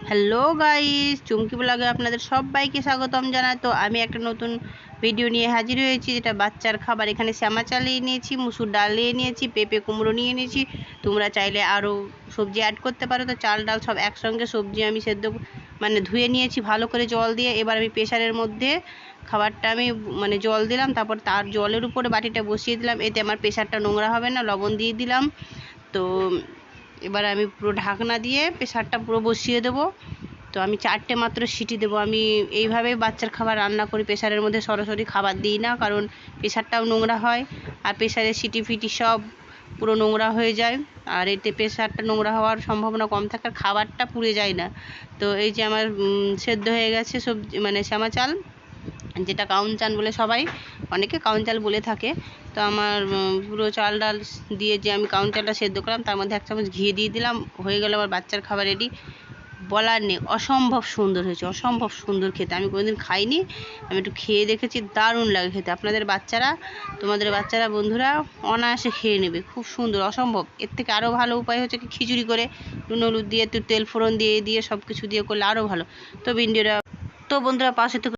Hello guys, চুমকি ব্লগে আপনাদের সবাইকে স্বাগতম জানাই। তো আমি একটা নতুন ভিডিও নিয়ে হাজির হয়েছি, যেটা বাচ্চার খাবার। এখানে শ্যামা চাল নিয়ে নিয়েছি, মুসুর ডাল নিয়ে নিয়েছি, পেঁপে কুমড়ো নিয়ে নিয়েছি। তোমরা চাইলে আরও সবজি অ্যাড করতে পারো। তো চাল ডাল সব একসঙ্গে সবজি আমি সেদ্ধ ধুয়ে নিয়েছি ভালো করে জল দিয়ে। এবার আমি প্রেশারের মধ্যে খাবারটা আমি জল দিলাম, তারপর তার জলের উপরে বাটিটা বসিয়ে দিলাম। এতে আমার প্রেশারটা নোংরা হবে না। লবণ দিয়ে দিলাম। তো এবার আমি পুরো ঢাকনা দিয়ে প্রেশারটা পুরো বসিয়ে দেবো। তো আমি 4টে মাত্র সিটি দেবো। আমি এইভাবেই বাচ্চার খাবার রান্না করি, প্রেশারের মধ্যে সরাসরি খাবার দিই না, কারণ প্রেশারটাও নোংরা হয় আর প্রেশারের সিটি ফিটি সব পুরো নোংরা হয়ে যায়। আর এতে প্রেশারটা নোংরা হওয়ার সম্ভাবনা কম থাকে, আর খাবারটা পুড়ে যায় না। তো এই যে আমার সেদ্ধ হয়ে গেছে সবজি, শ্যামা চাল, যেটা কাউন চাল বলে সবাই, অনেকে কাউন চাল বলে থাকে। তো আমার পুরো চাল ডাল দিয়ে যে আমি কাউন চালটা সেদ্ধ করলাম, তার মধ্যে 1 চামচ ঘি দিয়ে দিলাম। হয়ে গেল আমার বাচ্চার খাবার রেডি। বলার নেই, অসম্ভব সুন্দর হয়েছে, অসম্ভব সুন্দর খেতে। আমি কোনোদিন খাইনি, আমি একটু খেয়ে দেখেছি, দারুণ লাগে খেতে। তোমাদের বাচ্চারা বন্ধুরা অনায়াসে খেয়ে নেবে, খুব সুন্দর, অসম্ভব। এর থেকে আরও ভালো উপায় হচ্ছে কি, খিচুড়ি করে নুন হলুদ দিয়ে, একটু তেল ফোড়ন দিয়ে সব কিছু দিয়ে করলে আরও ভালো। তো বন্ধুরা পাশে থেকে